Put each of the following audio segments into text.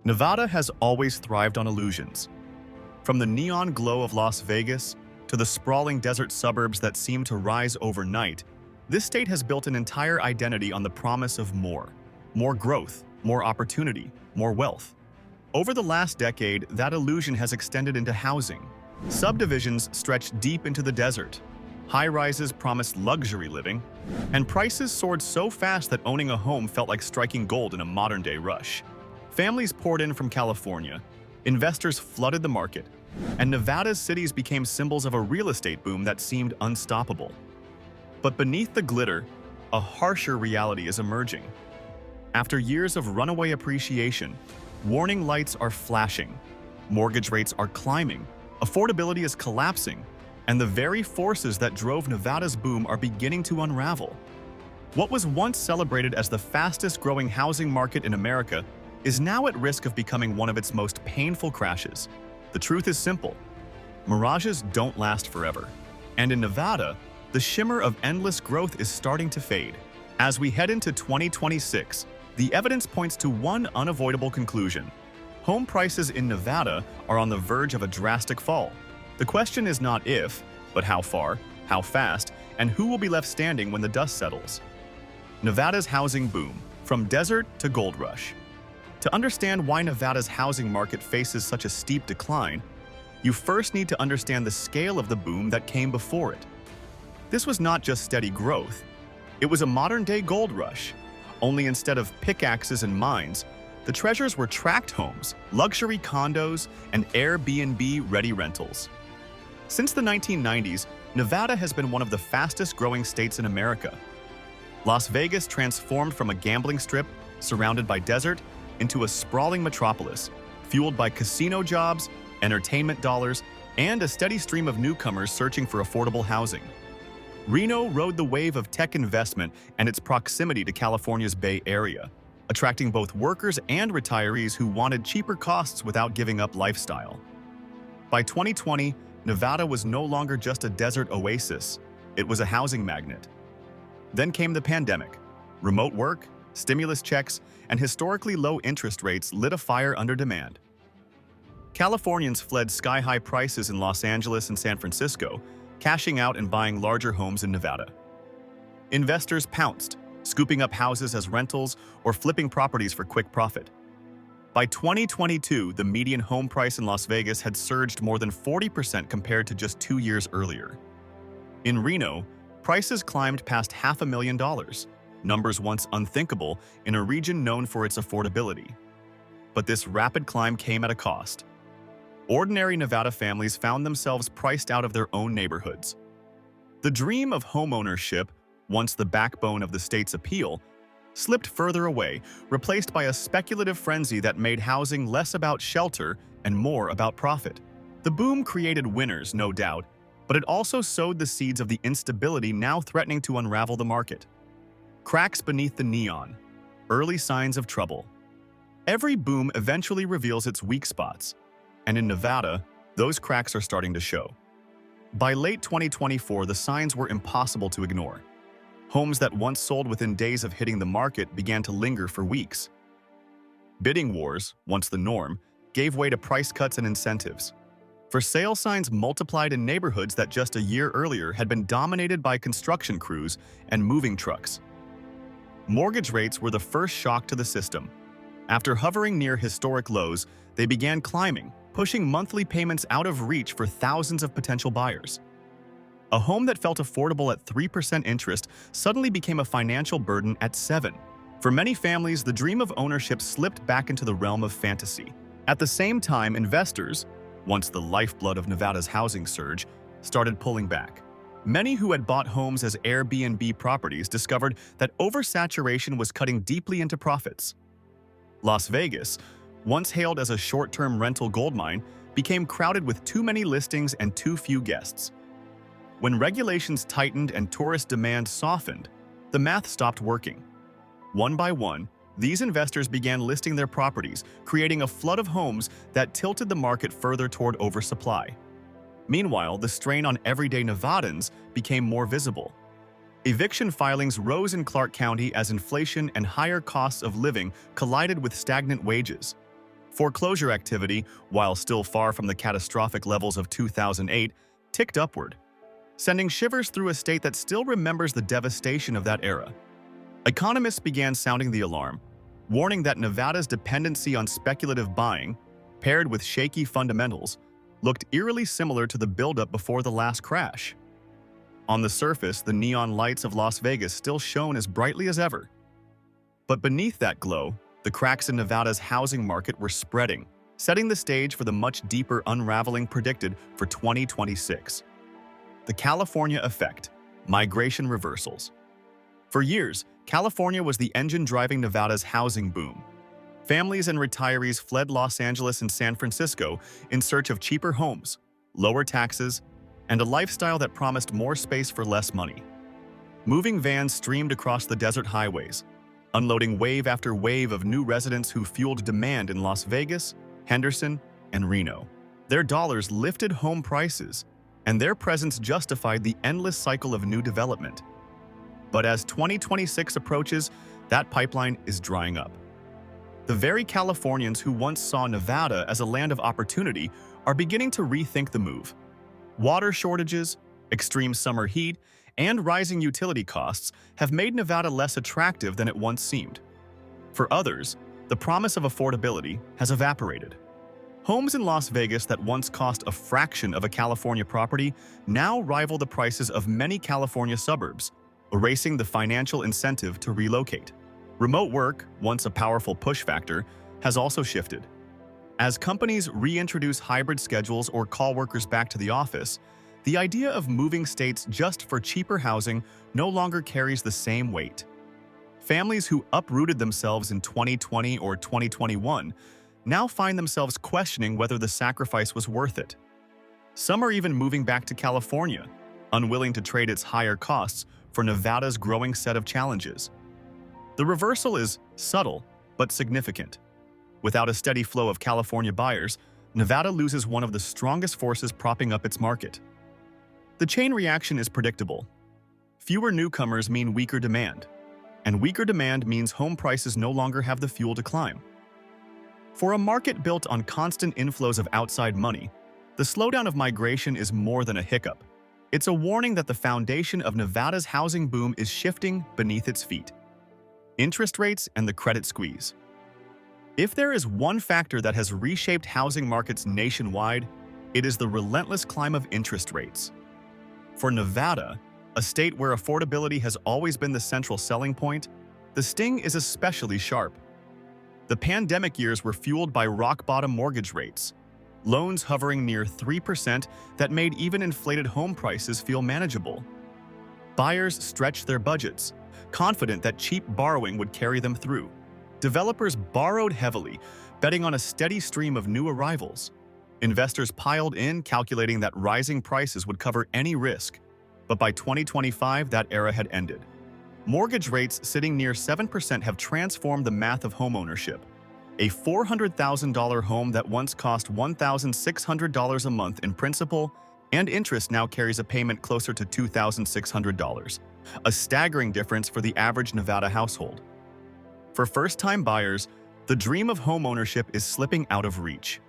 Nevada has always thrived on illusions. From the neon glow of Las Vegas to the sprawling desert suburbs that seem to rise overnight, this state has built an entire identity on the promise of more. More growth, more opportunity, more wealth. Over the last decade, that illusion has extended into housing. Subdivisions stretched deep into the desert. High-rises promised luxury living, and prices soared so fast that owning a home felt like striking gold in a modern-day rush. Families poured in from California, investors flooded the market, and Nevada's cities became symbols of a real estate boom that seemed unstoppable. But beneath the glitter, a harsher reality is emerging. After years of runaway appreciation, warning lights are flashing, mortgage rates are climbing, affordability is collapsing, and the very forces that drove Nevada's boom are beginning to unravel. What was once celebrated as the fastest-growing housing market in America is now at risk of becoming one of its most painful crashes. The truth is simple: mirages don't last forever. And in Nevada, the shimmer of endless growth is starting to fade. As we head into 2026, the evidence points to one unavoidable conclusion: home prices in Nevada are on the verge of a drastic fall. The question is not if, but how far, how fast, and who will be left standing when the dust settles. Nevada's housing boom, from desert to gold rush. To understand why Nevada's housing market faces such a steep decline, you first need to understand the scale of the boom that came before it. This was not just steady growth, it was a modern-day gold rush. Only instead of pickaxes and mines, the treasures were tract homes, luxury condos, and Airbnb-ready rentals. Since the 1990s, Nevada has been one of the fastest-growing states in America. Las Vegas transformed from a gambling strip surrounded by desert into a sprawling metropolis, fueled by casino jobs, entertainment dollars, and a steady stream of newcomers searching for affordable housing. Reno rode the wave of tech investment and its proximity to California's Bay Area, attracting both workers and retirees who wanted cheaper costs without giving up lifestyle. By 2020, Nevada was no longer just a desert oasis, it was a housing magnet. Then came the pandemic. Remote work, stimulus checks, and historically low interest rates lit a fire under demand. Californians fled sky-high prices in Los Angeles and San Francisco, cashing out and buying larger homes in Nevada. Investors pounced, scooping up houses as rentals or flipping properties for quick profit. By 2022, the median home price in Las Vegas had surged more than 40% compared to just 2 years earlier. In Reno, prices climbed past $500,000, numbers once unthinkable in a region known for its affordability. But this rapid climb came at a cost. Ordinary Nevada families found themselves priced out of their own neighborhoods. The dream of homeownership, once the backbone of the state's appeal, slipped further away, replaced by a speculative frenzy that made housing less about shelter and more about profit. The boom created winners, no doubt, but it also sowed the seeds of the instability now threatening to unravel the market. Cracks beneath the neon, early signs of trouble. Every boom eventually reveals its weak spots, and in Nevada, those cracks are starting to show. By late 2024, the signs were impossible to ignore. Homes that once sold within days of hitting the market began to linger for weeks. Bidding wars, once the norm, gave way to price cuts and incentives. For sale signs multiplied in neighborhoods that just a year earlier had been dominated by construction crews and moving trucks. Mortgage rates were the first shock to the system. After hovering near historic lows, they began climbing, pushing monthly payments out of reach for thousands of potential buyers. A home that felt affordable at 3% interest suddenly became a financial burden at 7%. For many families, the dream of ownership slipped back into the realm of fantasy. At the same time, investors, once the lifeblood of Nevada's housing surge, started pulling back. Many who had bought homes as Airbnb properties discovered that oversaturation was cutting deeply into profits. Las Vegas, once hailed as a short-term rental goldmine, became crowded with too many listings and too few guests. When regulations tightened and tourist demand softened, the math stopped working. One by one, these investors began listing their properties, creating a flood of homes that tilted the market further toward oversupply. Meanwhile, the strain on everyday Nevadans became more visible. Eviction filings rose in Clark County as inflation and higher costs of living collided with stagnant wages. Foreclosure activity, while still far from the catastrophic levels of 2008, ticked upward, sending shivers through a state that still remembers the devastation of that era. Economists began sounding the alarm, warning that Nevada's dependency on speculative buying, paired with shaky fundamentals, looked eerily similar to the buildup before the last crash. On the surface, the neon lights of Las Vegas still shone as brightly as ever. But beneath that glow, the cracks in Nevada's housing market were spreading, setting the stage for the much deeper unraveling predicted for 2026. The California effect, migration reversals. For years, California was the engine driving Nevada's housing boom. Families and retirees fled Los Angeles and San Francisco in search of cheaper homes, lower taxes, and a lifestyle that promised more space for less money. Moving vans streamed across the desert highways, unloading wave after wave of new residents who fueled demand in Las Vegas, Henderson, and Reno. Their dollars lifted home prices, and their presence justified the endless cycle of new development. But as 2026 approaches, that pipeline is drying up. The very Californians who once saw Nevada as a land of opportunity are beginning to rethink the move. Water shortages, extreme summer heat, and rising utility costs have made Nevada less attractive than it once seemed. For others, the promise of affordability has evaporated. Homes in Las Vegas that once cost a fraction of a California property now rival the prices of many California suburbs, erasing the financial incentive to relocate. Remote work, once a powerful push factor, has also shifted. As companies reintroduce hybrid schedules or call workers back to the office, the idea of moving states just for cheaper housing no longer carries the same weight. Families who uprooted themselves in 2020 or 2021 now find themselves questioning whether the sacrifice was worth it. Some are even moving back to California, unwilling to trade its higher costs for Nevada's growing set of challenges. The reversal is subtle but significant. Without a steady flow of California buyers, Nevada loses one of the strongest forces propping up its market. The chain reaction is predictable. Fewer newcomers mean weaker demand, and weaker demand means home prices no longer have the fuel to climb. For a market built on constant inflows of outside money, the slowdown of migration is more than a hiccup. It's a warning that the foundation of Nevada's housing boom is shifting beneath its feet. Interest rates and the credit squeeze. If there is one factor that has reshaped housing markets nationwide, it is the relentless climb of interest rates. For Nevada, a state where affordability has always been the central selling point, the sting is especially sharp. The pandemic years were fueled by rock-bottom mortgage rates, loans hovering near 3% that made even inflated home prices feel manageable. Buyers stretched their budgets, confident that cheap borrowing would carry them through. Developers borrowed heavily, betting on a steady stream of new arrivals. Investors piled in, calculating that rising prices would cover any risk. But by 2025, that era had ended. Mortgage rates sitting near 7% have transformed the math of homeownership. A $400,000 home that once cost $1,600 a month in principal and interest now carries a payment closer to $2,600, a staggering difference for the average Nevada household. For first-time buyers, the dream of homeownership is slipping out of reach.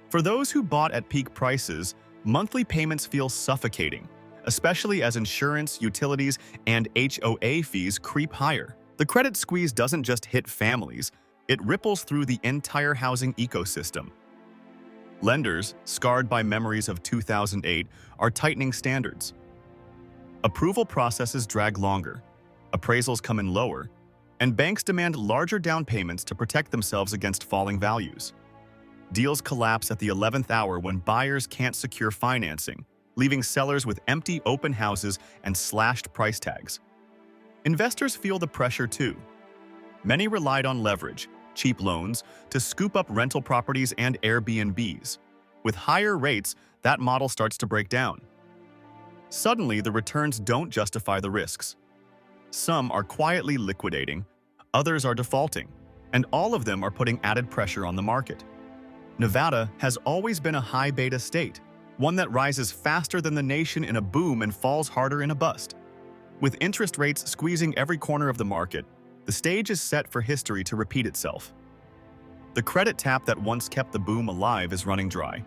For those who bought at peak prices, monthly payments feel suffocating, especially as insurance, utilities, and HOA fees creep higher. The credit squeeze doesn't just hit families, it ripples through the entire housing ecosystem. Lenders, scarred by memories of 2008, are tightening standards. Approval processes drag longer, appraisals come in lower, and banks demand larger down payments to protect themselves against falling values. Deals collapse at the 11th hour when buyers can't secure financing, leaving sellers with empty open houses and slashed price tags. Investors feel the pressure too. Many relied on leverage, cheap loans, to scoop up rental properties and Airbnbs. With higher rates, that model starts to break down. Suddenly, the returns don't justify the risks. Some are quietly liquidating, others are defaulting, and all of them are putting added pressure on the market. Nevada has always been a high beta state, one that rises faster than the nation in a boom and falls harder in a bust. With interest rates squeezing every corner of the market, the stage is set for history to repeat itself. The The credit tap that once kept the boom alive is running dry.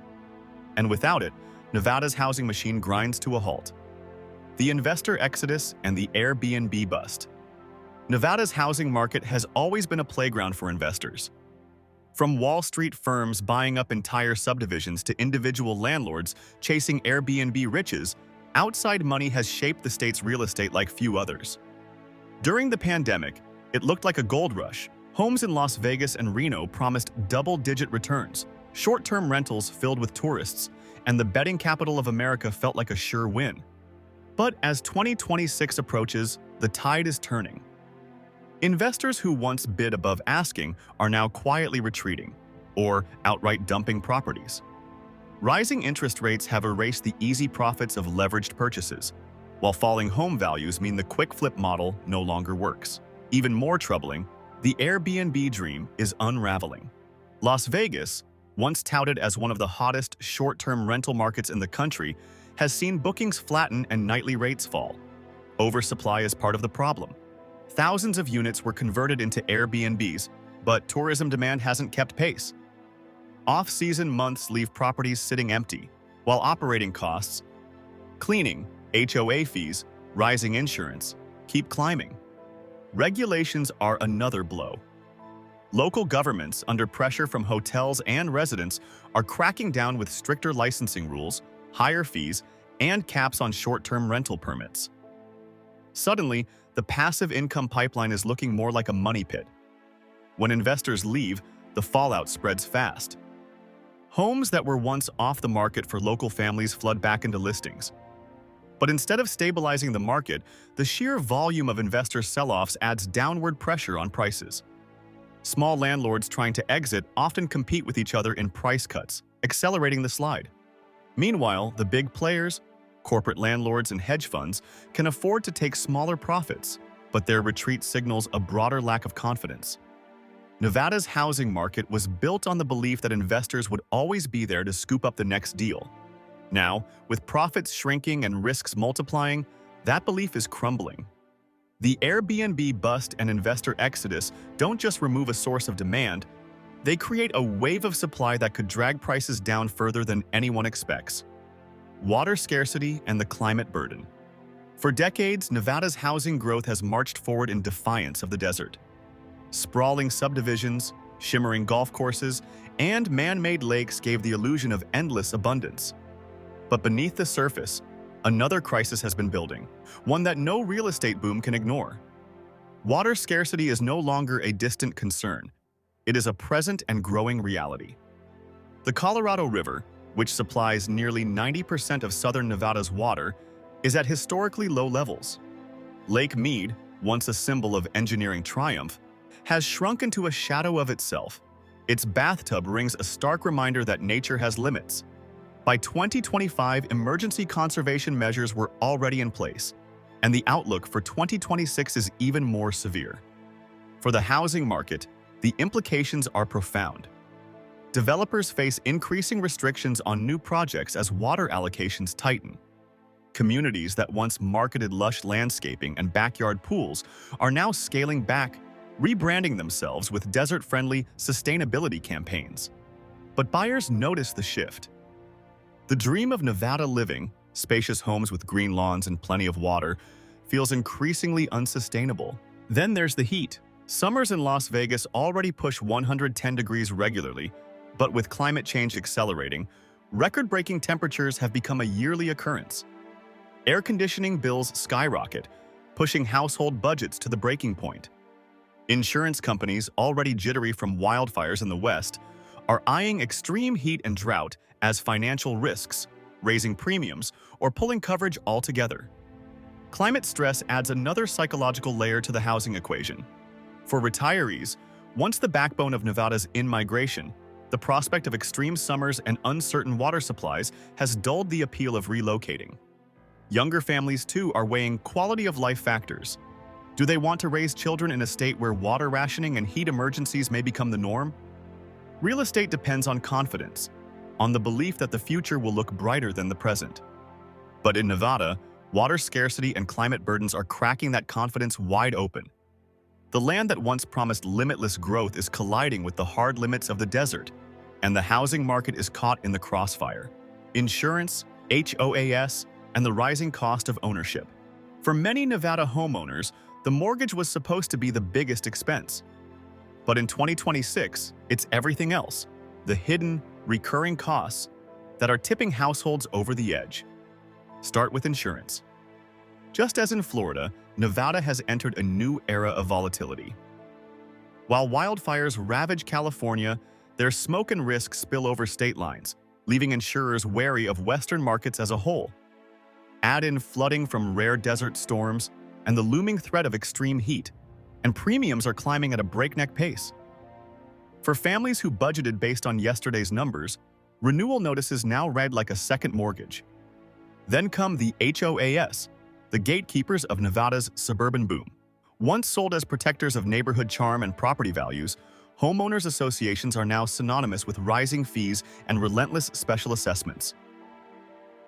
And without it, Nevada's housing machine grinds to a halt. The investor exodus and the Airbnb bust. Nevada's housing market has always been a playground for investors. From Wall Street firms buying up entire subdivisions to individual landlords chasing Airbnb riches, outside money has shaped the state's real estate like few others. During the pandemic, it looked like a gold rush. Homes in Las Vegas and Reno promised double-digit returns, short-term rentals filled with tourists, and the betting capital of America felt like a sure win. But as 2026 approaches, the tide is turning. Investors who once bid above asking are now quietly retreating, or outright dumping properties. Rising interest rates have erased the easy profits of leveraged purchases, while falling home values mean the quick flip model no longer works. Even more troubling, the Airbnb dream is unraveling. Las Vegas, once touted as one of the hottest short-term rental markets in the country, has seen bookings flatten and nightly rates fall. Oversupply is part of the problem. Thousands of units were converted into Airbnbs, but tourism demand hasn't kept pace. Off-season months leave properties sitting empty, while operating costs, cleaning, HOA fees, rising insurance, keep climbing. Regulations are another blow. Local governments, under pressure from hotels and residents, are cracking down with stricter licensing rules, higher fees, and caps on short-term rental permits. Suddenly, the passive income pipeline is looking more like a money pit. When investors leave, the fallout spreads fast. Homes that were once off the market for local families flood back into listings. But instead of stabilizing the market, the sheer volume of investor sell-offs adds downward pressure on prices. Small landlords trying to exit often compete with each other in price cuts, accelerating the slide. Meanwhile, the big players, corporate landlords and hedge funds, can afford to take smaller profits, but their retreat signals a broader lack of confidence. Nevada's housing market was built on the belief that investors would always be there to scoop up the next deal. Now, with profits shrinking and risks multiplying, that belief is crumbling. The Airbnb bust and investor exodus don't just remove a source of demand, they create a wave of supply that could drag prices down further than anyone expects. Water scarcity and the climate burden. For decades, Nevada's housing growth has marched forward in defiance of the desert. Sprawling subdivisions, shimmering golf courses, and man-made lakes gave the illusion of endless abundance. But beneath the surface, another crisis has been building, one that no real estate boom can ignore. Water scarcity is no longer a distant concern. It is a present and growing reality. The Colorado River, which supplies nearly 90% of southern Nevada's water, is at historically low levels. Lake Mead, once a symbol of engineering triumph, has shrunk into a shadow of itself. Its bathtub rings a stark reminder that nature has limits. By 2025, emergency conservation measures were already in place, and the outlook for 2026 is even more severe. For the housing market, the implications are profound. Developers face increasing restrictions on new projects as water allocations tighten. Communities that once marketed lush landscaping and backyard pools are now scaling back, rebranding themselves with desert-friendly sustainability campaigns. But buyers notice the shift. The dream of Nevada living, spacious homes with green lawns and plenty of water, feels increasingly unsustainable. Then there's the heat. Summers in Las Vegas already push 110 degrees regularly, but with climate change accelerating, record-breaking temperatures have become a yearly occurrence. Air conditioning bills skyrocket, pushing household budgets to the breaking point. Insurance companies, already jittery from wildfires in the West, are eyeing extreme heat and drought as financial risks, raising premiums, or pulling coverage altogether. Climate stress adds another psychological layer to the housing equation. For retirees, once the backbone of Nevada's in-migration, the prospect of extreme summers and uncertain water supplies has dulled the appeal of relocating. Younger families, too, are weighing quality-of-life factors. Do they want to raise children in a state where water rationing and heat emergencies may become the norm? Real estate depends on confidence, on the belief that the future will look brighter than the present. But in Nevada, water scarcity and climate burdens are cracking that confidence wide open. The land that once promised limitless growth is colliding with the hard limits of the desert, and the housing market is caught in the crossfire. Insurance, HOAS, and the rising cost of ownership. For many Nevada homeowners, the mortgage was supposed to be the biggest expense. But in 2026, it's everything else, the hidden, recurring costs that are tipping households over the edge. Start with insurance. Just as in Florida, Nevada has entered a new era of volatility. While wildfires ravage California, their smoke and risk spill over state lines, leaving insurers wary of Western markets as a whole. Add in flooding from rare desert storms and the looming threat of extreme heat, and premiums are climbing at a breakneck pace. For families who budgeted based on yesterday's numbers, renewal notices now read like a second mortgage. Then come the HOAS, the gatekeepers of Nevada's suburban boom. Once sold as protectors of neighborhood charm and property values, homeowners associations are now synonymous with rising fees and relentless special assessments.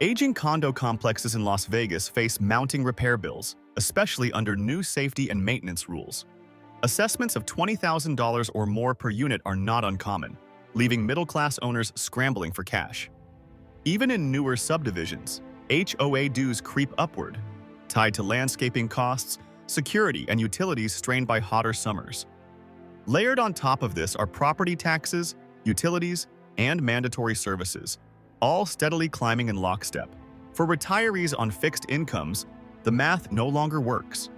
Aging condo complexes in Las Vegas face mounting repair bills, especially under new safety and maintenance rules. Assessments of $20,000 or more per unit are not uncommon, leaving middle-class owners scrambling for cash. Even in newer subdivisions, HOA dues creep upward, tied to landscaping costs, security, and utilities strained by hotter summers. Layered on top of this are property taxes, utilities, and mandatory services, all steadily climbing in lockstep. For retirees on fixed incomes, the math no longer works.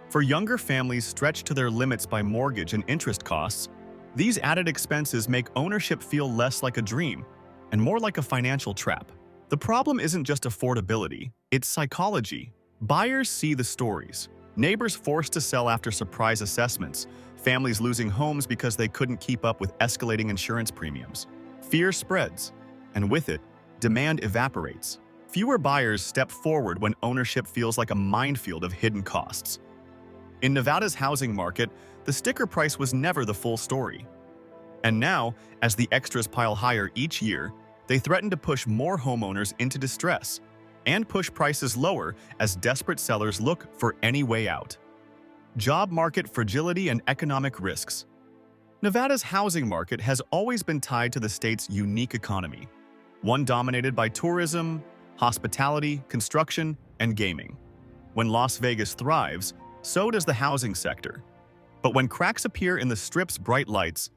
For younger families stretched to their limits by mortgage and interest costs, these added expenses make ownership feel less like a dream and more like a financial trap. The problem isn't just affordability, it's psychology. Buyers see the stories. Neighbors forced to sell after surprise assessments, families losing homes because they couldn't keep up with escalating insurance premiums. Fear spreads, and with it, demand evaporates. Fewer buyers step forward when ownership feels like a minefield of hidden costs. In Nevada's housing market, the sticker price was never the full story. And now, as the extras pile higher each year, they threaten to push more homeowners into distress and push prices lower as desperate sellers look for any way out. Job market fragility and economic risks. Nevada's housing market has always been tied to the state's unique economy, one dominated by tourism, hospitality, construction, and gaming. When Las Vegas thrives, so does the housing sector. But when cracks appear in the Strip's bright lights,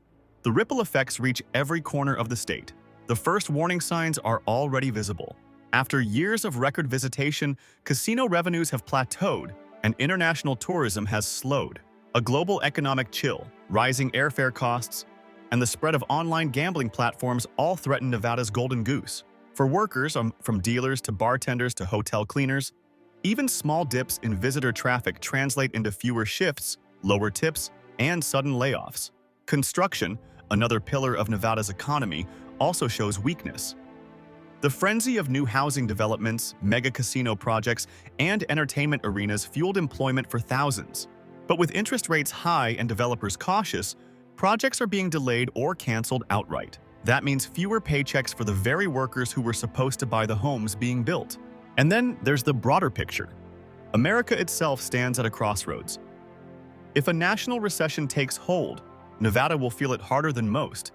the ripple effects reach every corner of the state. The first warning signs are already visible. After years of record visitation, casino revenues have plateaued and international tourism has slowed. A global economic chill, rising airfare costs, and the spread of online gambling platforms all threaten Nevada's golden goose. For workers, from dealers to bartenders to hotel cleaners, even small dips in visitor traffic translate into fewer shifts, lower tips, and sudden layoffs. Construction, another pillar of Nevada's economy, also shows weakness. The frenzy of new housing developments, mega casino projects, and entertainment arenas fueled employment for thousands. But with interest rates high and developers cautious, projects are being delayed or canceled outright. That means fewer paychecks for the very workers who were supposed to buy the homes being built. And then there's the broader picture. America itself stands at a crossroads. If a national recession takes hold, Nevada will feel it harder than most.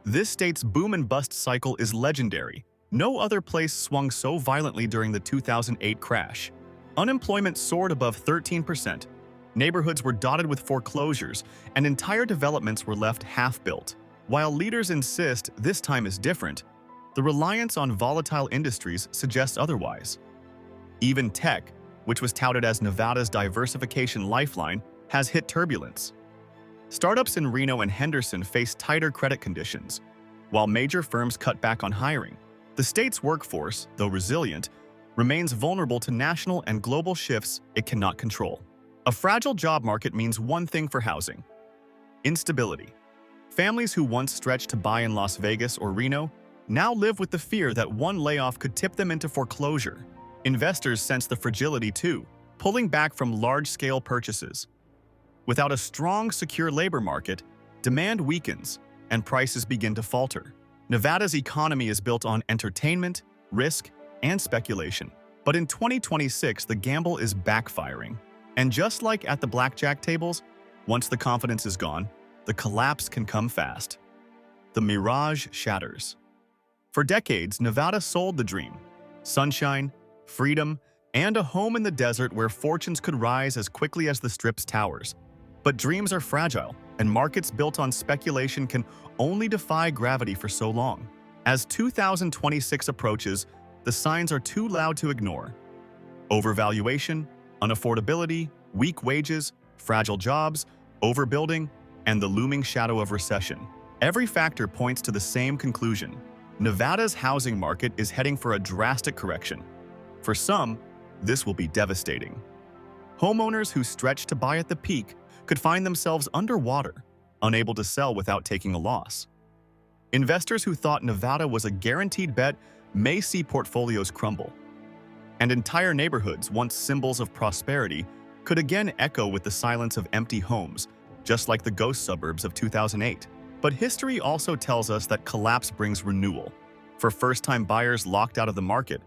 This state's boom and bust cycle is legendary. No other place swung so violently during the 2008 crash. Unemployment soared above 13%. Neighborhoods were dotted with foreclosures, and entire developments were left half-built. While leaders insist this time is different, the reliance on volatile industries suggests otherwise. Even tech, which was touted as Nevada's diversification lifeline, has hit turbulence. Startups in Reno and Henderson face tighter credit conditions, while major firms cut back on hiring. The state's workforce, though resilient, remains vulnerable to national and global shifts it cannot control. A fragile job market means one thing for housing: instability. Families who once stretched to buy in Las Vegas or Reno now live with the fear that one layoff could tip them into foreclosure. Investors sense the fragility too, pulling back from large-scale purchases. Without a strong, secure labor market, demand weakens and prices begin to falter. Nevada's economy is built on entertainment, risk, and speculation. But in 2026, the gamble is backfiring. And just like at the blackjack tables, Once the confidence is gone, the collapse can come fast. The mirage shatters. For decades, Nevada sold the dream: sunshine, freedom, and a home in the desert where fortunes could rise as quickly as the Strip's towers. But dreams are fragile, and markets built on speculation can only defy gravity for so long. As 2026 approaches, the signs are too loud to ignore. Overvaluation, unaffordability, weak wages, fragile jobs, overbuilding, and the looming shadow of recession. Every factor points to the same conclusion: Nevada's housing market is heading for a drastic correction. For some, this will be devastating. Homeowners who stretched to buy at the peak could find themselves underwater, unable to sell without taking a loss. Investors who thought Nevada was a guaranteed bet may see portfolios crumble. And entire neighborhoods, once symbols of prosperity, could again echo with the silence of empty homes, just like the ghost suburbs of 2008. But history also tells us that collapse brings renewal. For first-time buyers locked out of the market,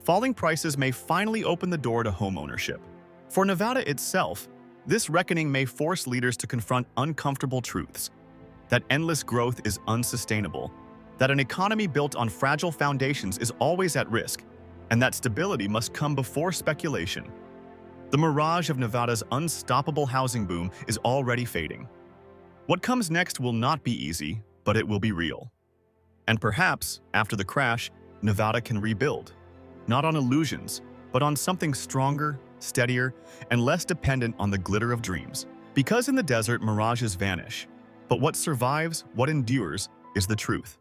falling prices may finally open the door to homeownership. For Nevada itself, this reckoning may force leaders to confront uncomfortable truths: that endless growth is unsustainable, that an economy built on fragile foundations is always at risk, and that stability must come before speculation. The mirage of Nevada's unstoppable housing boom is already fading. What comes next will not be easy, but it will be real. And perhaps, after the crash, Nevada can rebuild, not on illusions, but on something stronger, steadier, and less dependent on the glitter of dreams. Because in the desert, mirages vanish. But what survives, what endures, is the truth.